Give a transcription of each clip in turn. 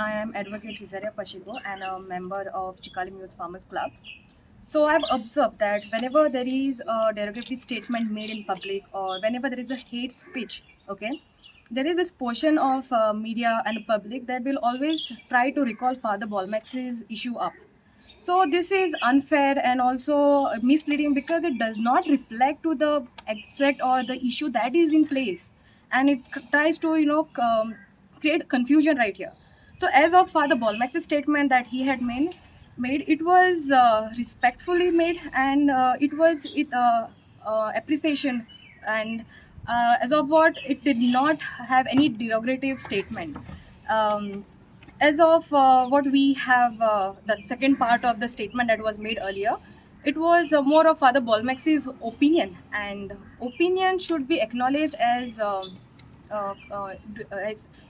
I am Advocate Hizaria Pashiko and a member of Chikalim Youth Farmers Club. So I've observed that whenever there is a derogatory statement made in public or whenever there is a hate speech, okay, there is this portion of media and public that will always try to recall Father Bolmax's issue up. So this is unfair and also misleading because it does not reflect to the exact or the issue that is in place, and it tries to create confusion right here. So as of Father Bolmax's statement that he had made it was respectfully made, and it was with appreciation, and as of what it did not have any derogative statement. um, as of what we have, the second part of the statement that was made earlier, it was more of Father Bolmax's opinion, and opinion should be acknowledged as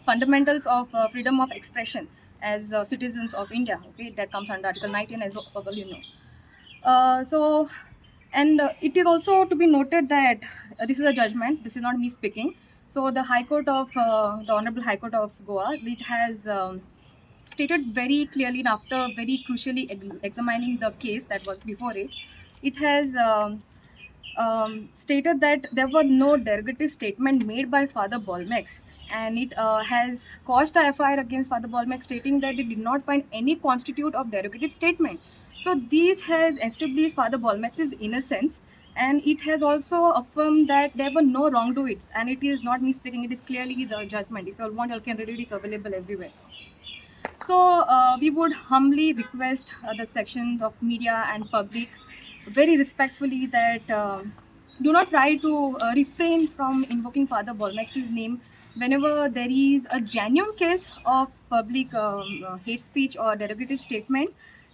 fundamentals of freedom of expression as citizens of India. Okay, that comes under Article 19, as well you know. So, and it is also to be noted that this is a judgment. This is not me speaking. So, the High Court of the Honorable High Court of Goa, it has stated very clearly, and after very crucially examining the case that was before it, it has stated that there were no derogative statement made by Father Bolmex, and it has quashed the FIR against Father Bolmex, stating that it did not find any constitute of derogative statement. So this has established Father Bolmex's innocence, and it has also affirmed that there were no wrongdoings, and it is not me speaking, it is clearly the judgment. If you all want, you all can read it, it's available everywhere. So we would humbly request the sections of media and public very respectfully that do not try to refrain from invoking Father Bolmex's name whenever there is a genuine case of public hate speech or derogative statement,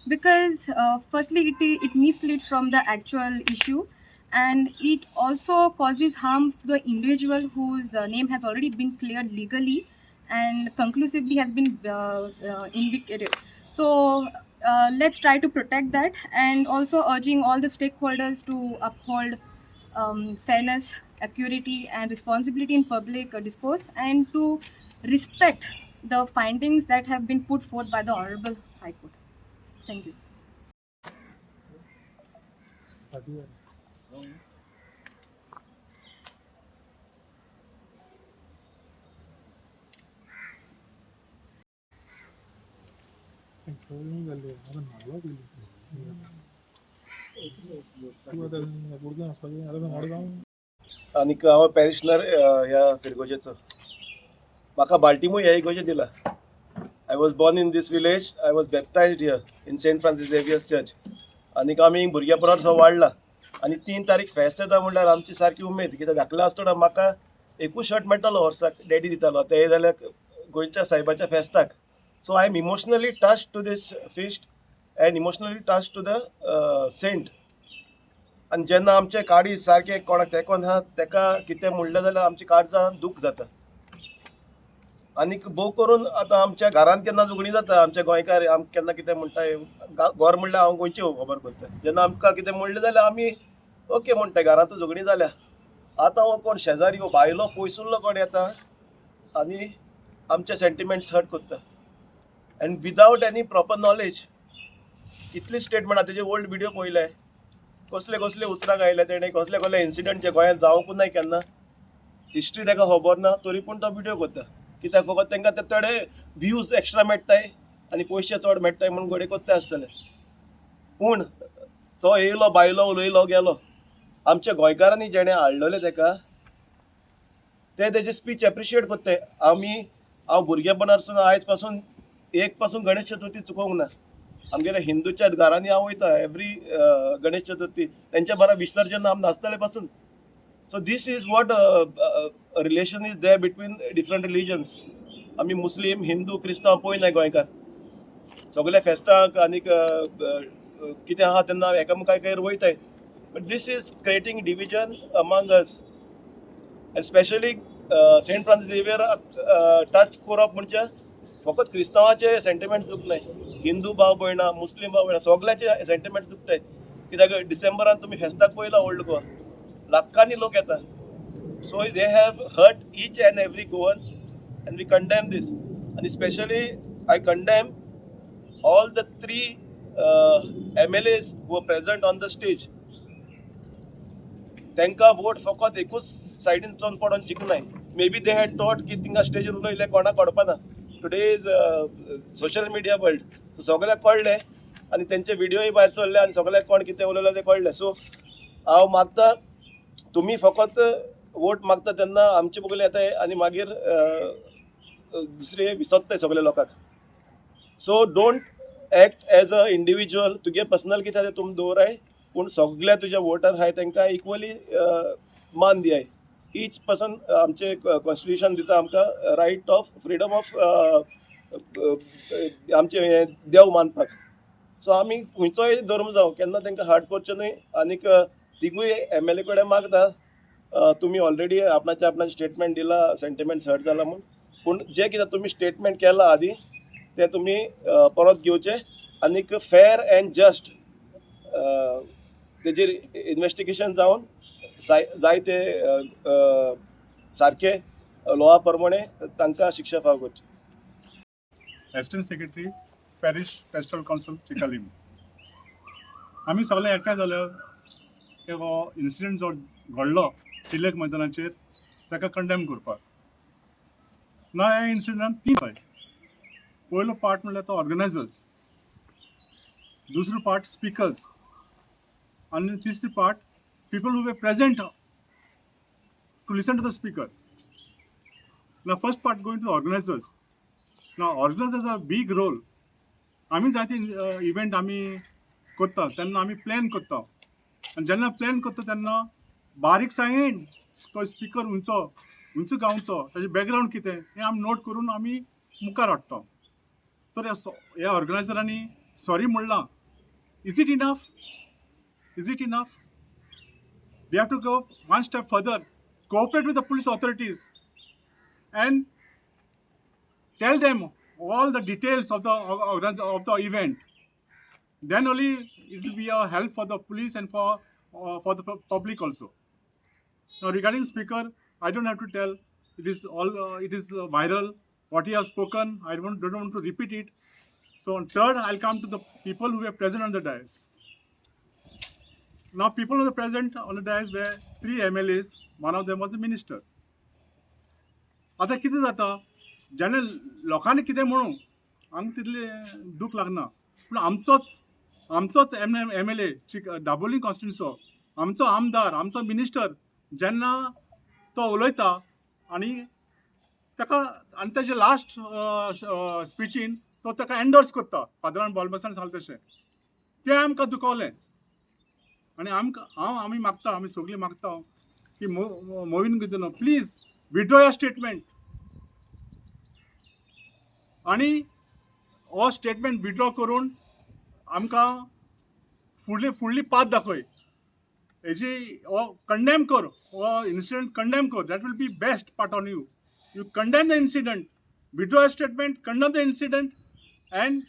because firstly it misleads from the actual issue, and it also causes harm to the individual whose name has already been cleared legally and conclusively has been invicted. So let's try to protect that, and also urging all the stakeholders to uphold fairness, accuracy, and responsibility in public discourse, and to respect the findings that have been put forth by the Honorable High Court. Thank you. आनीक हांव पॅरिशनर ह्या फिरगोजेचो. म्हाका Baltimore ह्या इगोजेन दिला. I was born in this village. I was baptised here in Saint Francis Xavier's church. आनीक आमी भुरग्यां बरोबर सो वाडला. आनी 3 तारीख फेस्त येता म्हणल्यार आमची सारकी उमेद, कित्याक धाकलो आसतना म्हाका एकूच शर्ट मेळटालो वर्साक, डॅडी दितालो, ते जाल्यार गोंयच्या सायबाच्या फेस्ताक. So I am emotionally touch to this feast and emotionally touch to the saint. आनी जेन्ना आमचे काळीज सारके कोणाक तेंकोन आहा तेका कितें म्हणलें जाल्यार आमची काळजां दूख जाता. आनीक भोव करून आतां आमच्या घरांत केन्ना झगडीं जाता, आमचे गोंयकार आमकां केन्ना कितें म्हणटाय, गोर म्हणल्यार हांव गोंयची खबर करता. जेन्ना आमकां कितें म्हणलें जाल्यार आमी ओके म्हणटाय, घरांतू झगडीं जाल्या. आतां हो कोण शेजारी, हो भायलो पयसुल्लो कोण येता आनी आमचे सेंटिमेंट्स हर्ट करता, end without any proper knowledge. कितली स्टेटमेंट आहा, तेजे ओल्ड व्हिडिओ पळयले, कसले कसले उतराक आयले तेणें, कसले कसले इन्सिडंट जे गोंयांत जावंकूच ना केन्ना, हिस्ट्री ताका खबर ना, तरी पूण तो व्हिडिओ करता. कित्याक फकत तांकां ते थोडे व्ह्यूज एक्स्ट्रा मेळटाय आनी पयशे चड मेळटाय म्हणून घडये कोत्ते आसतले. पूण तो येयलो, भायलो उलयलो गेलो. आमच्या गोंयकारांनी जेणे हाडलेले तेका, ते तेजे स्पीच एप्रिशिएट करताय. हांव भुरगेपणासून आयज पासून एक पासून गणेश चतुर्थी चुकोवंक ना. आमगेल्या हिंदूच्या घरांनी हांव वयता एवरी गणेश चतुर्थी, तेंच्या बरा विसर्जन आमी नाचतले पासून. So this is what relation is there between different religions. आमी मुस्लीम, हिंदू, क्रिस्तांव पळयनाय गोंयकार. सगळे फेस्ताक आनीक कितें आहा तेन्ना एकामेकागेर वयताय. But this is creating division among us, especially Saint Francis Xavier touch करप म्हणजे फकत क्रिस्तांवाचे सेंटिमेंट्स दुखनाय, हिंदू भाव भयणां, मुस्लीम भाव भयणां सगळ्यांचे सेंटिमेंट्स दुखताय. कित्याक डिसेंबरान तुमी फेस्ताक पळयला ओल्ड गोवा, लाखांनी लोक येता. So they have hurt each and every Goan, and we condemn this. आनी especially I condemn all the three MLAs who were present on the stage. तांकां वोट फकत एकूच सायडीनच्यान पडोन जिखनाय. May be they had thought की थिंगा स्टेजीर उलयले कोणाक कळपाना. Today is social media world, so सगळ्याक कळ्ळें आनी तेंचे व्हिडियोय भायर सरले आनी सगळ्याक कोण कितें उलयलें तें कळ्ळें. सो हांव मागता तुमी फकत वोट मागता तेन्ना आमचे बगले येताय आनी मागीर दुसरे विसरताय सगळे लोकांक. So don't act as a individual. तुगे पर्सनल कितें तें तुमी दवराय, पूण सगळे तुजे वोटर आहाय तांकां इक्वली मान दियाय. ईच पर्सन आमचे कॉन्स्टिट्युशन दिता आमकां रायट ऑफ फ्रिडम ऑफ आमचे देव मानपाक. सो आमी खंयचोय धर्म जावं केन्ना तांकां हार्ट करचें न्हय. आनीक तिगूय MLA कडेन मागता तुमी ऑलरेडी आपणाचे स्टेटमेंट दिला, सेंटिमेंट्स हर्ट जाला म्हूण, पूण जे कितें तुमी स्टेटमेंट केला आदी ते तुमी परत घेवचे आनीक फेर एंड जस्ट तेजेर इन्वेस्टिगेशन जावन जाय ते सारखे लॉआ प्रमाणे तांकां शिक्षा फाव करची. Assistant secretary parish festival council Chicalim. आमी सगळे एकठांय जाले हो इन्सिडेंट जो घडलो टिलेक मैदानाचेर ताका कंडेम करपाक. ना ह्या इन्सिडंटान तीन आसाय. पयलो पार्ट म्हणल्यार तो ऑर्गनायजर्स, दुसरो पार्ट स्पिकर्स आनी तिसरी part people who were present to listen to the speaker. Now first part going to the organizers. Now organizers have a big role. आमी जायते इव्हेंट आमी करता तेन्ना आमी प्लॅन करता आनी जेन्ना प्लॅन करता तेन्ना बारीकसायेन तो स्पिकर उंच गावचो, ताजे बॅकग्रावंड कितें हें आमी नोट करून आमी मुखार हाडटा. तर ह्या ऑर्गनायझरांनी सॉरी म्हणलां. Is it enough? We have to go one step further, cooperate with the police authorities and tell them all the details of the event. Then only it will be a help for the police and for the public also. Now regarding speaker, I don't have to tell. It is viral what he has spoken. I don't want to repeat it. So third, I'll come to the people who were present on the dais. Now people who were present on the dais were 3 MLAs. One of them was a minister. आता कितें जाता, जेन्ना लोकांनी कितें म्हणूं आमकां तितलें दूख लागना, पूण आमचोच MLA दाबोलीम कॉन्स्टिट्युन्सीचो आमचो आमदार, आमचो मिनिस्टर जेन्ना तो उलयता आनी तेजे लास्ट स्पिचीन तो ताका एंडोर्स करता, फादरान बॉल्मेसान सांगलें तशें, तें आमकां दुखवलें. आनी आमी मागता, आमी सगळीं मागता की मोविन Gudino please withdraw your statement आनी हो स्टेटमेंट विड्रॉ करून आमकां फुडली पाथ दाखय. हेजी हो कंडेम कर, हो इन्सिडंट कंडेम कर. That will be best part on you. You condemn the incident, withdraw your statement, condemn the incident and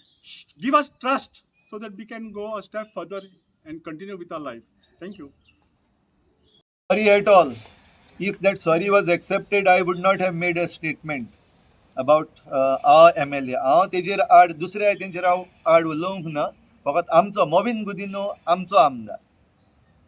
give us trust so that we can go a step further and continue with our life. Thank you. Sorry at all. If that sorry was accepted, I would not have made a statement about our MLA. हांव तेजेर आड दुसऱ्या तेंचेर हांव आड उलोवंक ना. फकत आमचो मोविन गुदिनो आमचो आमदार.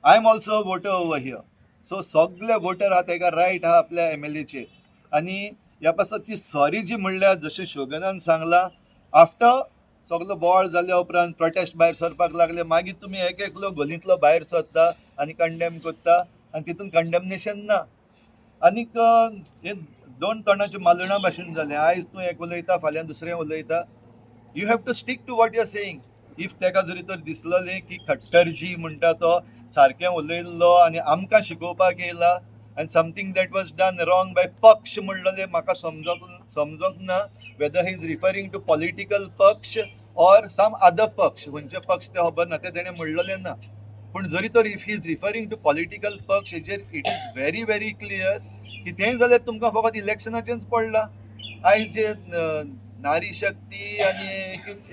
I am also voter over here. So सगळे वोटर आहा ताका रायट आहा आपल्या MLAचेर. आनी ह्या पासत ती सॉरी जी म्हणल्यार जशें शोगनान सांगलां, आफ्टर सगळो बोवाळ जाल्या उपरांत प्रोटेस्ट भायर सरपाक लागले, मागीर तुमी एक लोक गलींतलो भायर सरता आनी कंडेम करता आनी तितून कंडेमनेशन ना. आनीक हे दोन तोंडाचे मालणा भाशेन जालें. आयज तूं एक उलयता, फाल्यां दुसरें उलयता. You have to stick to what you are saying. If ताका जरी तर दिसलेलें की खट्टरजी म्हणटा तो सारकें उलयल्लो आनी आमकां शिकोवपाक येयला and something that was done wrong by पक्ष म्हणलेलें म्हाका समजोंक ना whether he is referring to political पक्ष or some other पक्ष. खंयचे पक्ष ते खबर ना, ते तेणें म्हणलेलें ना. पूण जरी तर if he is referring to political पक्ष, हेजेर it is very very clear की तें जाल्यार तुमकां फकत इलेक्शनाचेंच पडलां. आयज जे नारी शक्ती आनी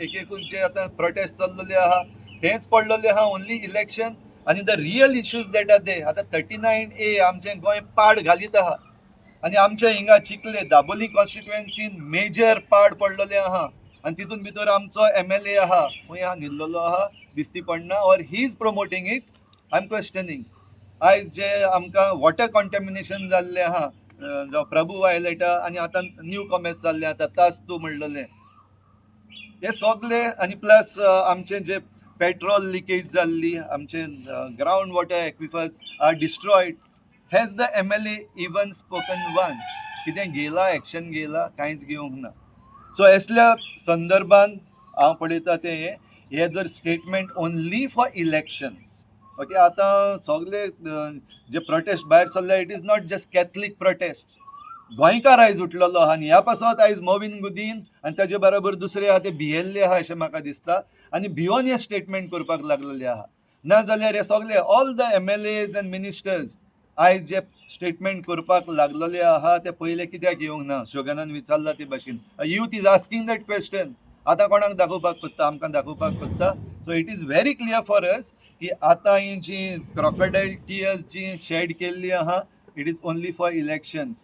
एकूच जे आतां प्रोटेस्ट चल्लेले आहा तेंच पडलेलें आहा, ओन्ली इलेक्शन. आनी the real issues that are they. आतां 39A आमचें गोंय पाड घालीत आहा आनी आमच्या हिंगा चिखले दाबोली कॉन्स्टिट्युएन्सीन मेजर पाड पडलेलें आहा. आनी तितून भितर आमचो MLA आहा खंय आहा न्हिदलेलो आहा दिसती पडना or he is promoting it. I am questioning. आयज जे आमकां वॉटर कॉन्टॅमिनेशन जाल्लें आहा जावं प्रभू वायलेटा आनी आतां न्यू कॉमेर्स जाल्ले आतां तास्तू म्हणलेलें, हे सगळे आनी प्लस आमचे जे पेट्रोल लिकेज जाल्ली, आमचे ground water aquifers are destroyed. Has the MLA even spoken once? कितें घेयला, एक्शन घेयला? कांयच घेवंक ना. सो असल्या संदर्भान हांव पळयता ते हे जर statement only for elections, okay, आतां सगळे जे प्रोटेस्ट भायर चल्ले, it is not just Catholic prostate. गोंयकार आयज उठलेलो आहा आनी ह्या पासत आयज मोविन गुदीन आनी ताजे बरोबर दुसरे आहा ते भियेल्ले आहा अशें म्हाका दिसता आनी भिवून हे स्टेटमेंट करपाक लागलेले आहा. नाजाल्यार हे सगळे all the MLAs end ministers आयज जे स्टेटमेंट करपाक लागलेले आहा ते पयले कित्याक येवंक ना? शोगनान विचारला ते भाशेन. Youth is asking that question. आतां कोणाक दाखोवपाक कोत्ता? आमकां दाखोवपाक कोत्ता. So it is very clear for us की आतां ही जी क्रोकोडायल टियर्स जी शेड केल्ली आहा, it is only for elections.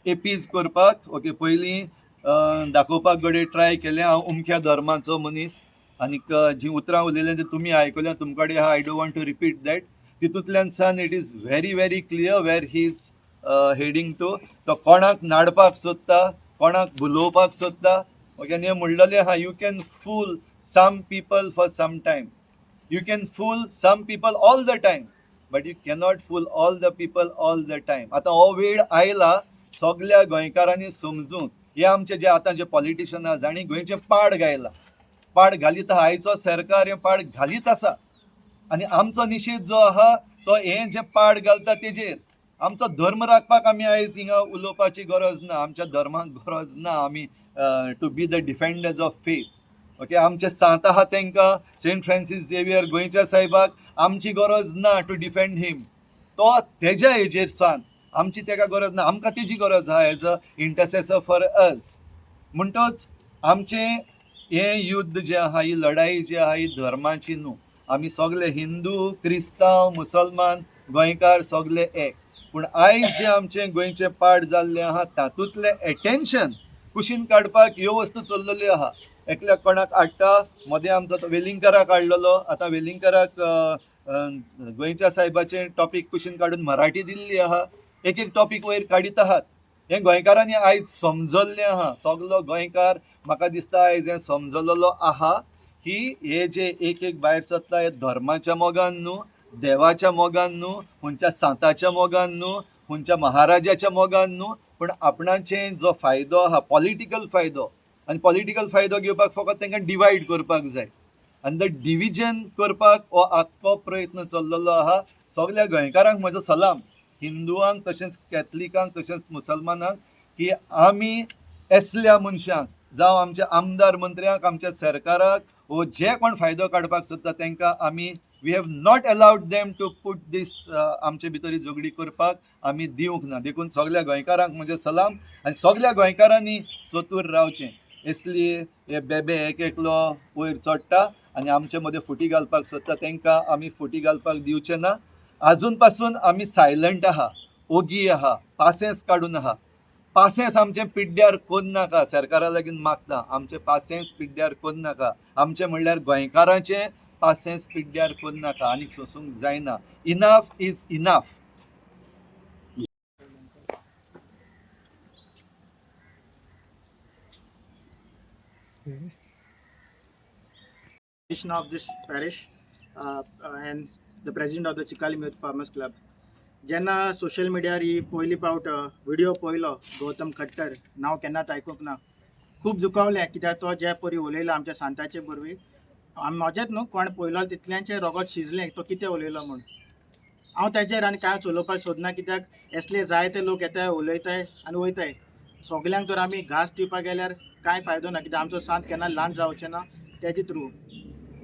APs करपाक, ओके, पयलीं दाखोवपाक गडे ट्राय केलें हांव उमक्या धर्माचो मनीस, आनीक जी उतरां उलयलें ती तुमी आयकल्या, तुमचे कडेन आहा, I don't want to repeat that. तितूंतल्यान सान it is very very clear where he is heading to. तो कोणाक नाडपाक सोदता, कोणाक भुलोवपाक सोदता, ओके. आनी म्हणलेलें आहा, you can fool some people for some time, you can fool some people all the time, but you cannot fool all the people all the time. आतां हो वेळ आयला सगळ्या गोंयकारांनी समजूंक, हे आमचे जे आतां जे पॉलिटिशियन आहा जाणी गोंयचे पाड घायला, पाड घालीत आहा. आयचो सरकार हे पाड घालीत आसा आनी आमचो निशेध जो आहा तो हे जे पाड घालता तेजेर. आमचो धर्म राखपाक आमी आयज हिंगा उलोवपाची गरज ना, आमच्या धर्माक गरज ना आमी to be the defenders of faith, okay. आमचे सांत आहा तांकां, सेंट फ्रांसीस झेवियर गोंयच्या साहेबाक आमची गरज ना टू डिफेंड हीम. तो तेज्या हेजेर सांत, आमची ताका गरज ना, आमकां तेजी गरज आहा एज अ इंटरसेसर फॉर अस. म्हणटच आमचे हे युद्ध जे आहा, ही लढाई जी आहा, ही धर्माची न्हू. आमी सगळे हिंदू, क्रिस्तांव, मुसलमान, गोंयकार सगळे एक. पूण आयज जे आमचे गोंयचे पाड जाल्ले आहा तातूंतले एटेन्शन कुशीन काडपाक ह्यो वस्तू चल्लेल्यो आहा. एकल्याक कोणाक हाडटा, मदें आमचो तो वेलिंगकराक हाडलेलो, आतां वेलिंगकराक गोंयच्या साहेबाचें टॉपीक कुशीन काडून मराठी दिल्ली आहा. एक एक टॉपीक वयर काडीत आहात. हे गोंयकारांनी आयज समजल्लें आहा. सगलो गोंयकार म्हाका दिसता आयज हें समजलेलो आहा की हे जे एक एक भायर सत्ता हे धर्माच्या मोगान न्हू, देवाच्या मोगान न्हू, खंयच्या सांताच्या मोगान न्हू, खंयच्या महाराजाच्या मोगान न्हू, पूण आपणाचें जो फायदो आहा पॉलिटिकल फायदो, आनी पॉलिटिकल फायदो घेवपाक फकत तांकां डिवायड करपाक जाय आनी द डिविजन करपाक हो आख्खो प्रयत्न चल्लेलो आहा. सगल्या गोंयकारांक म्हजो सलाम, हिंदुआंक तशेंच कॅथलिकांक तशेंच मुसलमानांक, की आमी असल्या मनशांक जावं आमच्या आमदार मंत्र्यांक, आमच्या सरकाराक वो जे कोण फायदो काडपाक सोदता तांकां आमी we have not allowed them to put this आमचे भितर ही झगडी करपाक आमी दिवंक ना. देखून सगल्या गोंयकारांक म्हजे सलाम आनी सगल्या गोंयकारांनी चतूर रावचें. इसली हे बेबे एक एकलो वयर चडटा आनी आमचे मदें फुटी घालपाक सोदता तांकां आमी फुटी घालपाक दिवचे ना. आजून पासून आमी सायलंट आहा, ओगी आहा, पासेंस काडून आहा. पासेंस आमचें पिड्ड्यार कोन्न नाका. सरकारा लागीं मागता, आमचें पासेंस पिड्ड्यार कोन्न नाका. आमचें म्हणल्यार गोंयकारांचें पासेंस पिड्ड्यार कोन्न नाका. आनीक सोंसूंक जायना. Enough is enough. Of this parish and the president of the Chikalim Youth Farmers Club. जेन्ना सोशल मिडियार ही पयली पावट व्हिडिओ पळयलो गौतम खट्टर, नांव केन्नाच आयकूंक ना, खूब दुखावलें. कित्याक तो जे परी उलयलो आमच्या सांताचे बरवी, म्हाजेच न्हू कोण पळयलो तितल्यांचें रगत शिजलें तो कितें उलयलो म्हूण. हांव तेजेर आनी कांयच उलोवपाक सोदना, कित्याक असले जायते लोक येताय, उलयताय आनी वयताय. सगल्यांक तर आमी घास दिवपाक गेल्यार कांय फायदो ना, कित्याक आमचो सांत केन्ना ल्हान जावचें ना तेजे थ्रू.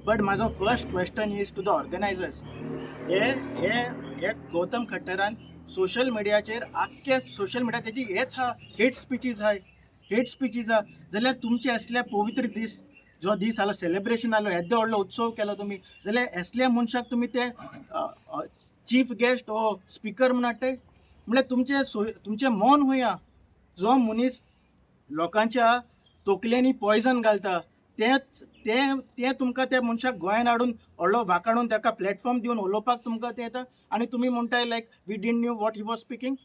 बट म्हाजो first question is to the organisers. हे गौतम खट्टरान सोशल मिडियाचेर आख्खे सोशल मिडिया तेजी हेच हा हेट स्पिचीज आहा. जाल्यार तुमचे असले पवित्र दीस, जो दीस आलो सेलिब्रेशन आलो, येदो व्हडलो उत्सव केलो तुमी, जाल्यार असल्या मनशाक तुमी ते चीफ गेस्ट ओ स्पिकर म्हूण हाडटाय. म्हणल्यार तुमचें मन हुया. जो मनीस लोकांच्या तोकलेनी पॉयझन घालता तेच ते ते तुमकां त्या मनशाक गोंयान हाडून व्हडलो वाकाडून ताका प्लॅटफॉर्म दिवन उलोवपाक तुमकां ते येता आनी तुमी म्हणटाय like we didn't knew what he was speaking.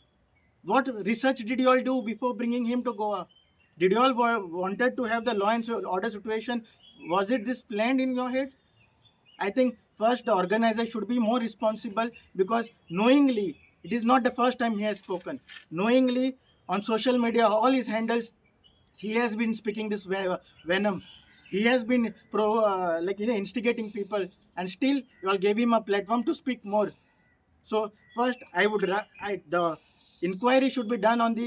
What research did you all do before bringing him to Goa? Did you all wanted to have the law and order situation? Was it this planned in your head? I think first the organizer should be more responsible because knowingly, it is not the first time he has spoken. Knowingly on social media, all his handles, he has been speaking this venom. He has been instigating people, and still you all gave him a platform to speak more. So first, the inquiry should be done on the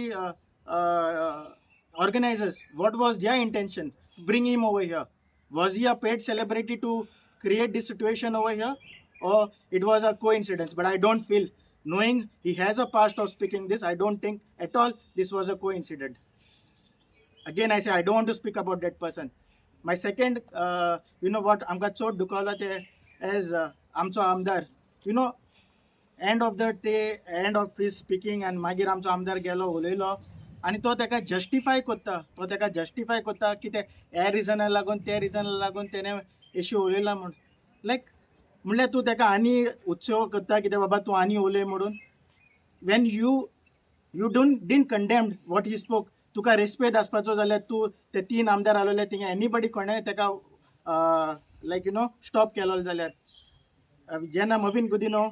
organizers. What was their intention to bring him over here? Was he a paid celebrity to create this situation over here, or it was a coincidence? But I don't feel, knowing he has a past of speaking this, I don't think at all this was a coincidence. Again, I say I don't want to speak about that person. My second, you know what, आमकां चड दुखवला ते age आमचो आमदार, you know, end of the day, end of his speaking, आनी मागीर आमचो आमदार गेलो उलयलो आनी तो ताका जस्टिफाय कोत्ता की ते ह्या रिजनाक लागून ते रिजनाक लागून तेणें एशी उलयला म्हूण. लायक म्हणल्यार तूं ताका आनी उत्सव करता कितें बाबा तूं आनी उलय म्हणून. When you didn't condemned what he spoke, तुका रेस्पेद आसपाचो जाल्यार तूं ते 3 आमदार आसलेले थिंगा एनीबडी कोणें ताका लायक स्टॉप केलो जाल्यार जेन्ना मवीन Gudino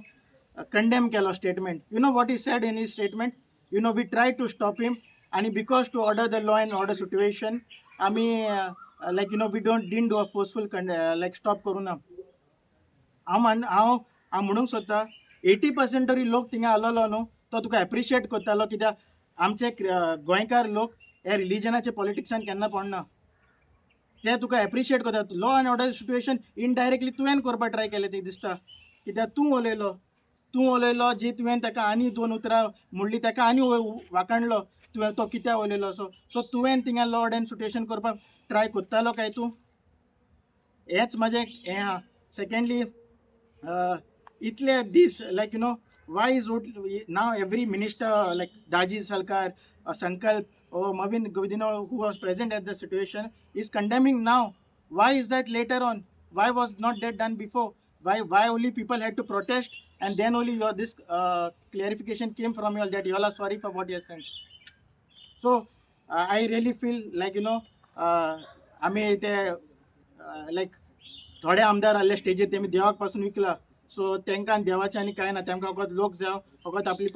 condemn Kello statement. You know what he said in his statement? We tried to stop him, and because to order the law and order situation, we didn't do a forceful stop corona. हांव म्हणूंक सोदता 80% तरी लोक थिंगा आसलेलो न्हू, तो तुका appreciate करतालो कित्याक आमचे गोंयकार लोक हे रिलिजनाचे पॉलिटिक्सान केन्ना पडना, ते तुका एप्रिशिएट करता. Law end order situation indirectly तुवें करपाक ट्राय केलें ते दिसता, कित्याक तूं उलयलो जी तुवें ताका आनी 2 उतरां म्हणली ताका आनी वाकाणलो तुवें तो कित्याक उलयलो. सो तुवें थिंगा लॉ एंड सिट्युएशन करपाक ट्राय करतालो काय तूं? हेंच म्हाजें हें आहा. सेकेंडली इतले दीस why is now every minister like Daji Salkar, Sankalp or Mavin Govidino, who was present at the situation, is condemning now? Why is that later on? Why was not that done before? Why only people had to protest and then only this clarification came from you all that you all are sorry for what you have sent? So I really feel like आम्ही ते लायक थोडे आमदार आसले स्टेजीर तेमी देवाक पासून विकला. सो तांकां देवाचें आनी कांय ना, तांकां फकत लोक जाय फकत आपली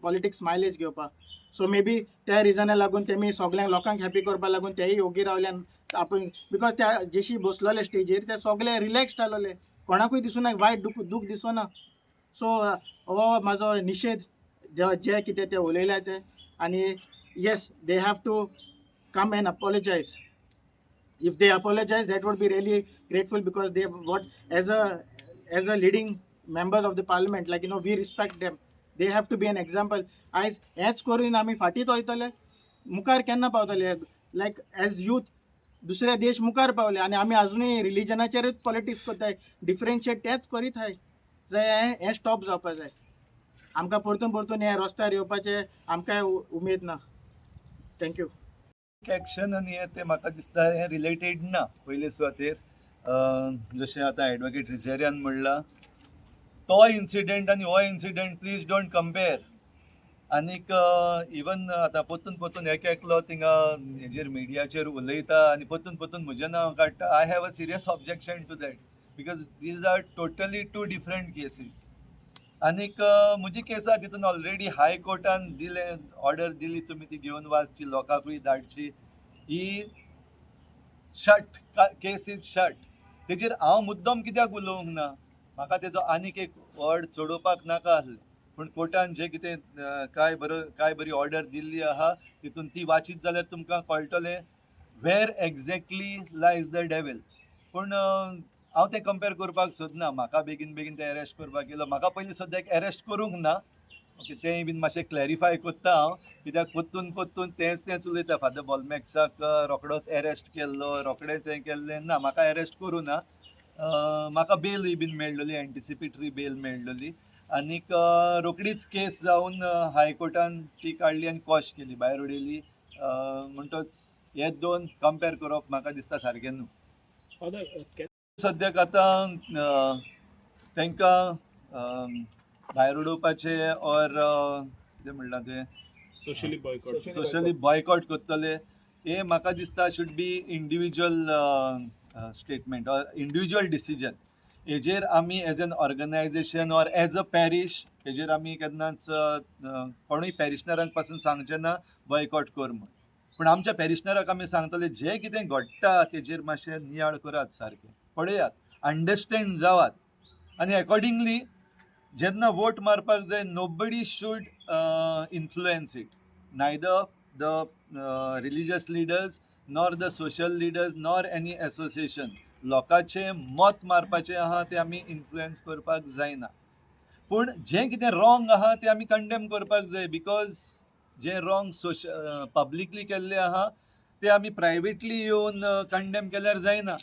पॉलिटिक्स मायलेज घेवपाक. सो मे बी त्या रिजना लागून तेमी सगळ्यांक लोकांक हॅपी करपा लागून तेय योगी रावल्यान आपूण बिकॉज त्या जेशी बसलेले स्टेजीर ते सगळे रिलॅक्स्ड आसलेले, कोणाकूय दिसूना वायट दूख दिसना. सो हो म्हाजो निशेध जे कितें ते उलयल्या ते. आनी yes, they have to come and apologize. If they apologize, that would be really grateful, because they as a leading members of the parliament, we respect them. They have to be an example. As हेच करून आमी फाटीत वयतले, मुखार केन्ना पावतले? Like as youth दुसरे देश मुखार पावले आनी आमी अजुनूय रिलिजनाचेरूच पॉलिटिक्स करताय, डिफरन्शिएट तेच करीत हाय. जाय हें स्टॉप जावपा जाय. आमकां परतून हे रस्त्यार येवपाचे आमकां उमेद ना. थँक्यू. एक्शन आनी हें तें म्हाका दिसता हें रिलेटेड ना. पयले सुवातेर जशें आतां एडवोकेट रिझेरियान म्हणलां, तो इन्सिडेंट आनी हो इन्सिडेंट प्लीज डोंट कंपेर. आनीक इवन आतां परतून एक एकलो थिंगा हेजेर मिडियाचेर उलयता आनी परतून म्हजें नांव काडटा. I have a serious objection to that, because these are totally 2 different cases. आनीक म्हजी केस आहा तितून ऑलरेडी हाय कोर्टान ऑर्डर दिली, तुमी ती घेवन वाचची, लोकांकूय धाडची. ही शट, केस इज शट. तेजेर हांव मुद्दम कित्याक उलोवंक ना? म्हाका तेजो आनीक एक वर्ड चडोवपाक नाका आसलें, पूण कोर्टान जें कितें काय बरी ऑर्डर दिल्ली आहा तितून ती वाचीत जाल्यार तुमकां कळटलें वेर एक्झॅक्टली लायज द डेविल. पूण हांव तें कंपेर करपाक सोदना. म्हाका बेगीन तें अरेस्ट करपाक येयलो. म्हाका पयलीं सद्याक अरेस्ट करूंक ना. ओके, तेंय बीन मातशें क्लॅरिफाय करता हांव, कित्याक परतून तेंच उलयता. फादर बॉलमॅक्साक रोखडोच अरेस्ट केल्लो, रोखडेंच हें केल्लें ना. म्हाका अरेस्ट करूं ना. म्हाका बेलूय बीन मेळ्ळली, एंटिसिपेटरी बेल मेळ्ळली. आनीक रोखडीच केस जावन हायकोर्टान ती काडली आनी कॉश केली, भायर उडयली. म्हणटच हे दोन कंपेर करप म्हाका दिसता सारकें न्हू. Father, सद्याक आतां तांकां भायर उडोवपाचे ऑर कितें म्हणटा तें socially boycott. सोशली बॉयकॉट करतले हे म्हाका दिसता should be individual statement or individual decision. हेजेर आमी as an organisation or as a parish हेजेर आमी केन्नाच कोणूय पॅरिशनरांक पासून सांगचें ना बॉयकॉट कर म्हूण. पूण आमच्या पॅरिशनराक आमी सांगतले जें कितें घडटा तेजेर मातशें नियाळ करात, सारकें पळयात, अंडरस्टँड जावात आनी अकॉर्डिंगली जेन्ना वोट मारपाक जाय nobody should influence it, neither the religious leaders nor the social leaders nor any association. लोकांचें मत मारपाचें आहा तें आमी इन्फ्लुएन्स करपाक जायना. पूण जें कितें रॉंग आहा तें आमी कंडेम करपाक जाय, बिकॉज जें रॉंग पब्लिकली केल्लें आहा तें आमी प्रायवेटली येवन कंडेम केल्यार जायना.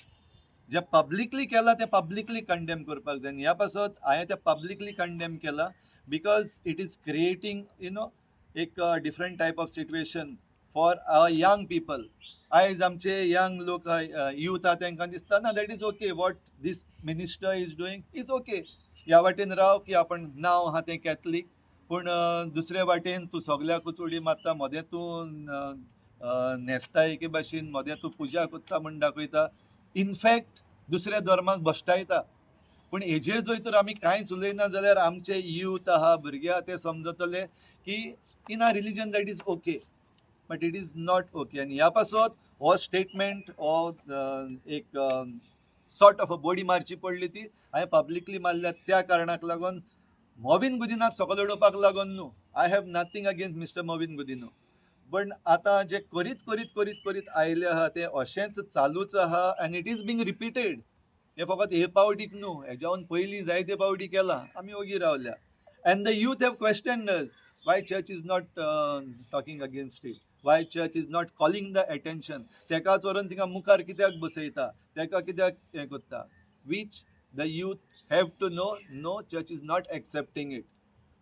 जे पब्लिकली केला ते पब्लिकली कंडेम करपाक जाय. ह्या पासत हांवें ते पब्लिकली कंडेम केला बिकॉज इट इज क्रिएटींग एक different type of situation for young people. आयज आमचे यंग लोक यूथ आहा तांकां दिसता ना that is okay what this minister is doing is okay. ह्या वाटेन राव की आपण नांव आहा तें कॅथलीक, पूण दुसरे वाटेन तूं सगल्याकूच उडी मारता, मोदें तूं न्हेसता एके भाशेन, मोदें तूं पुजा कोत्ता म्हूण दाखयता, इनफॅक्ट दुसऱ्या धर्माक भश्टायता. पूण हेजेर जर तर आमी कांयच उलयना जाल्यार आमचे यूथ आहा, भुरगे आहा ते समजतले की in R religion that is okay but it is not okay. आनी ह्या पासत हो स्टेटमेंट हो एक सॉर्ट ऑफ अ बॉडी मारची पडली ती हांवें पब्लिकली मारल्या त्या कारणाक लागून. मोविन गुदिनाक सकयल उडोवपाक लागून न्हू, I have nothing against mister Mauvin Godinho, पण आतां जे करीत करीत करीत करीत आयले आहा ते अशेंच चालूच आहा आनी इट इज बींग रिपिटेड. हे फकत हे पावटीक न्हू, हेज्यावन पयलीं जायते पावटी केला, आमी ओगी रावल्या. And the youth have questioned us Y church is not talking against it, Y church is not calling the attention. तेकाच व्हरून थिंगा मुखार कित्याक बसयता, तेका कित्याक हें करता, which the youth have to know. No, church is not accepting it.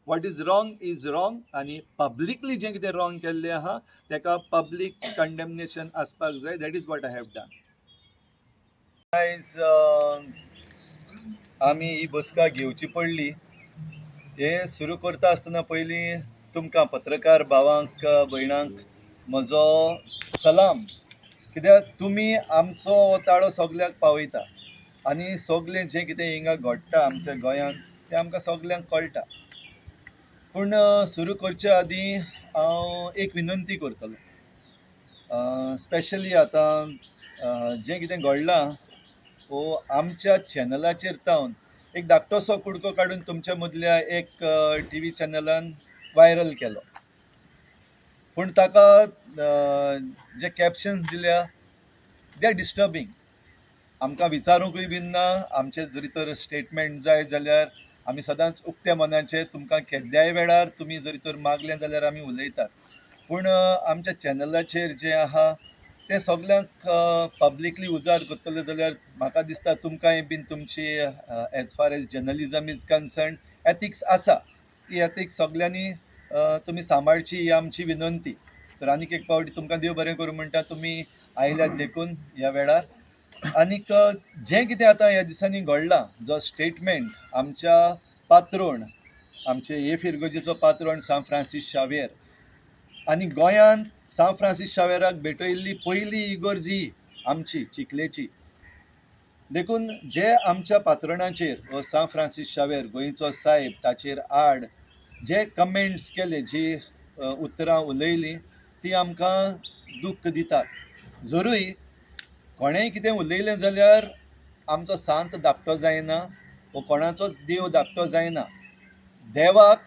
What is wrong is wrong आनी पब्लिकली जें कितें रॉंग केल्लें आहा तेका पब्लीक कंडेमनेशन आसपाक जाय. That is what I have done. आयज आमी ही बसका घेवची पडली. हे सुरू करता आसतना पयलीं तुमकां पत्रकार भावांक भयणांक म्हजो सलाम, कित्याक तुमी आमचो हो ताळो सगल्याक पावयता आनी सगलें जें कितें हिंगा घडटा आमच्या गोंयांत तें आमकां सगल्यांक कळटा. पूण सुरू करचे आदीं हांव एक विनंती करतलो, स्पेशली आतां जें कितें घडलां वो आमच्या चॅनलाचेर तावन एक धाकटोसो कुडको काडून तुमच्या मदल्या एक TV चॅनलान वायरल केलो. पूण ताका जे कॅप्शन्स दिल्या दे आर डिस्टर्बींग. आमकां विचारूंकूय बीन ना. आमचे जरी तर स्टेटमेंट जाय जाल्यार आमी सदांच उक्त्या मनाचे, तुमकां केद्याय वेळार तुमी जरी तर मागलें जाल्यार आमी उलयतात. पूण आमच्या चॅनलाचेर जें आहा तें सगल्यांक पब्लिकली उजार करतले जाल्यार म्हाका दिसता तुमकांय बीन तुमची as far as journalism is concern ethics आसा. ती एथिक्स सगल्यांनी तुमी सांबाळची ही आमची विनंती. तर आनीक एक फावटी तुमकां देव बरें करूं म्हणटा, तुमी आयल्यात देखून ह्या वेळार. आनीक जें कितें आतां ह्या दिसांनी घडलां, जो स्टेटमेंट आमच्या पात्रोण, आमचे हे फिरगोजेचो पात्रोण सान फ्रांसीस शावेर आनी गोंयांत सान फ्रांसीस शावेराक भेटयल्ली पयली इगोर्जी आमची चिखलेची, देखून जे आमच्या पात्रोणाचेर हो सान फ्रांसीस शावेर गोंयचो साहेब ताचेर आड जे कमेंट्स केले, जी उतरां उलयलीं ती आमकां दूख दितात. जरूय कोणेंय कितें उलयलें जाल्यार आमचो सांत धाकटो जायना, वो कोणाचोच देव धाकटो जायना. देवाक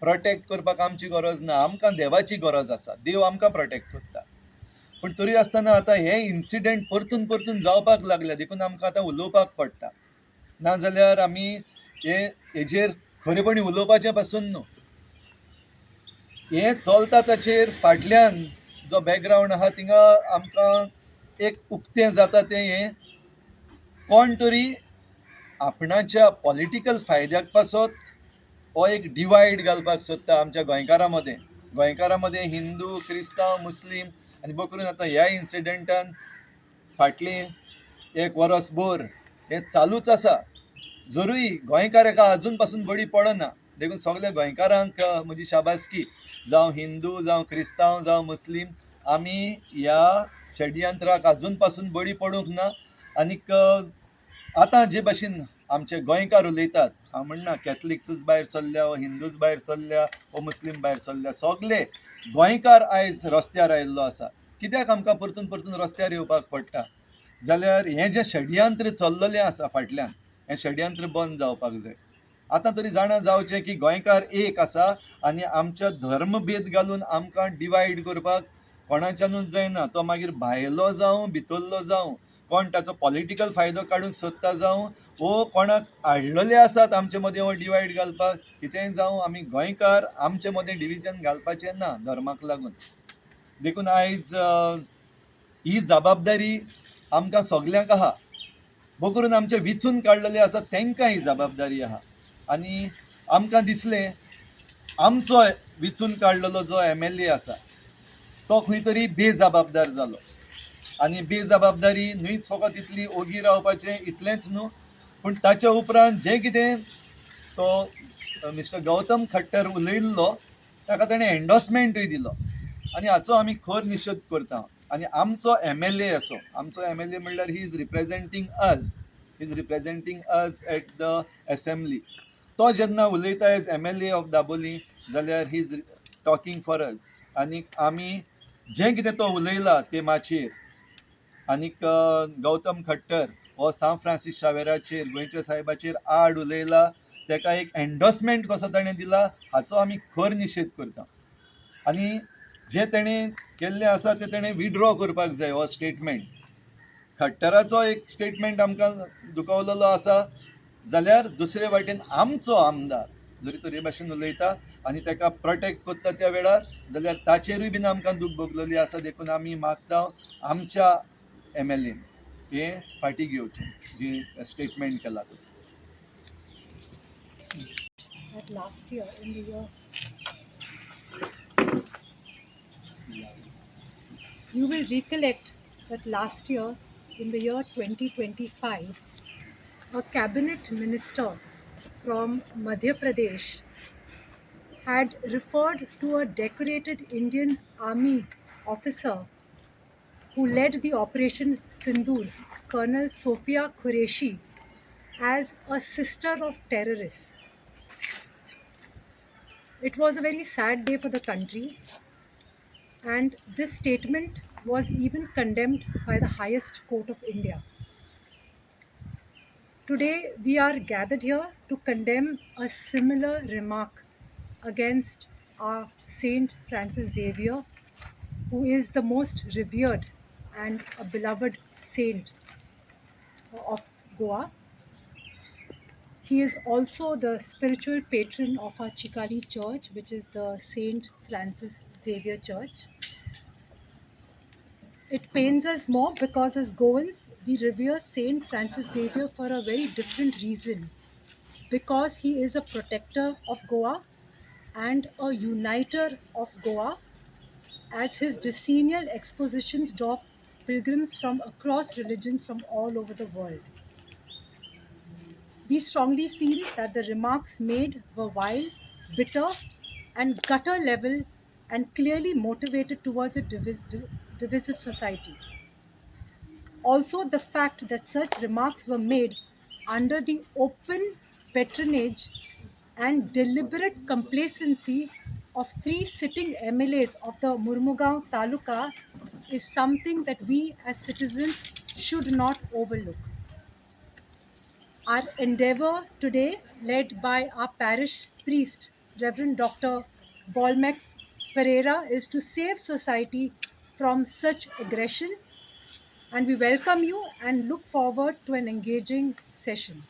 प्रोटेक्ट करपाक आमची गरज ना, आमकां देवाची गरज आसा. देव आमकां प्रोटेक्ट करता. पूण तरी आसतना आतां हे इन्सिडेंट परतून परतून जावपाक लागल्या, देखून आमकां आतां उलोवपाक पडटा. नाजाल्यार आमी हेजेर खरेपणी उलोवपाचें पासून न्हू, हें चलता ताचेर फाटल्यान जो बॅकग्रावंड आहा थिंगा आमकां एक उक्तें जाता तें हें कोण तरी आपणाच्या पॉलिटिकल फायद्याक पासत हो एक डिवायड घालपाक सोदता आमच्या गोंयकारां मदें. गोंयकारां मदें हिंदू, क्रिस्तांव, मुस्लीम आनी बो करून आतां ह्या इन्सिडंटान फाटली एक वरस भर हें चालूच आसा. जरूय गोंयकार हाका अजून पासून बळी पडना, देखून सगळ्या गोंयकारांक म्हजी शाबासकी, जावं हिंदू जावं क्रिस्तांव जावं मुस्लीम, आमी ह्या षडयंत्राक अजून पासून बळी पडूंक ना. आनीक आतां जे भाशेन आमचे गोंयकार उलयतात, हांव म्हणना कॅथलिक्सूच भायर सरल्या वा हिंदूच भायर सरल्या वा मुस्लीम भायर सरल्या, सगळे गोंयकार आयज रस्त्यार आयिल्लो आसा. कित्याक आमकां परतून परतून रस्त्यार येवपाक पडटा? जाल्यार हें जें षडयंत्र चल्ललें आसा फाटल्यान, हें षडयंत्र बंद जावपाक जाय. आतां तरी जाणा जावचें की गोंयकार एक आसा आनी आमच्या धर्मभेद घालून आमकां डिवायड करपाक कोणाच्यानूच जायना. तो मागीर भायलो जावं भितरलो जावं, कोण ताचो पॉलिटिकल फायदो काडूंक सोदता जावं, वो कोणाक हाडलेले आसात आमचे मदें हो डिवायड घालपाक, कितेंय जावं, आमी गोंयकार आमचे मदें डिविजन घालपाचें ना धर्माक लागून. देखून आयज ही जबाबदारी आमकां सगल्यांक आहा. बो करून आमचे विचून काडलेले आसा तांकां ही जबाबदारी आहा. आनी आमकां दिसलें आमचो विचून काडलेलो जो MLA आसा तो खंय तरी बेजबाबदार जालो. आनी बेजबाबदारी न्हूच फकत इतली ओगी रावपाचें इतलेंच न्हू, पूण ताच्या उपरांत जें कितें तो मिस्टर गौतम खट्टर उलयल्लो ताका ताणें एन्डोर्समेंटूय दिलो. आनी हाचो आमी खर निशेध करता. आनी आमचो MLA असो, आमचो MLA म्हणल्यार he is representing us at the assembly. तो जेन्ना उलयता एज MLA ऑफ दाबोली, जाल्यार he is talking for us. आनीक आमी जें कितें तो उलयला ते माचयेर, आनीक गौतम खट्टर हो सांव फ्रांसीस शावेराचेर, गोंयच्या साहेबाचेर आड उलयला, ताका एक एन्डोर्समेंट कसो ताणें दिला, हाचो आमी खर निशेध करता. आनी जें ताणें केल्लें आसा तें ताणें विड्रॉ करपाक जाय हो स्टेटमेंट. खट्टराचो एक स्टेटमेंट आमकां दुखवलेलो आसा, जाल्यार दुसरे वाटेन आमचो आमदार जरी तो हे भाशेन उलयता आनी ताका प्रोटेक्ट करता त्या वेळार, जाल्यार ताचेरूय बीन आमकां दूख भोगलेली आसा. देखून आमी मागता आमच्या MLA हें फाटीं घेवचें, जी स्टेटमेंट केला तो. That last year in the year, you will recollect that last year in the year 2025, a cabinet minister from Madhya Pradesh had referred to a decorated Indian army officer who led the Operation Sindoor, Colonel Sophia Qureshi, as a sister of terrorists. It was a very sad day for the country, and this statement was even condemned by the highest court of India. Today, we are gathered here to condemn a similar remark against our Saint Francis Xavier, who is the most revered and a beloved saint of Goa. He is also the spiritual patron of our Chikali church, which is the Saint Francis Xavier Church. It pains us more because as Goans, we revere Saint Francis Xavier for a very different reason. Because he is a protector of Goa and a uniter of Goa, as his decennial expositions draw pilgrims from across religions from all over the world. We strongly feel that the remarks made were vile, bitter, and gutter level and clearly motivated towards a divisive society. Also, the fact that such remarks were made under the open patronage and deliberate complacency of 3 sitting MLAs of the Murmugaon Taluka is something that we as citizens should not overlook. Our endeavor today, led by our parish priest, Reverend Dr. Bolmex Pereira, is to save society from such aggression, and we welcome you and look forward to an engaging session.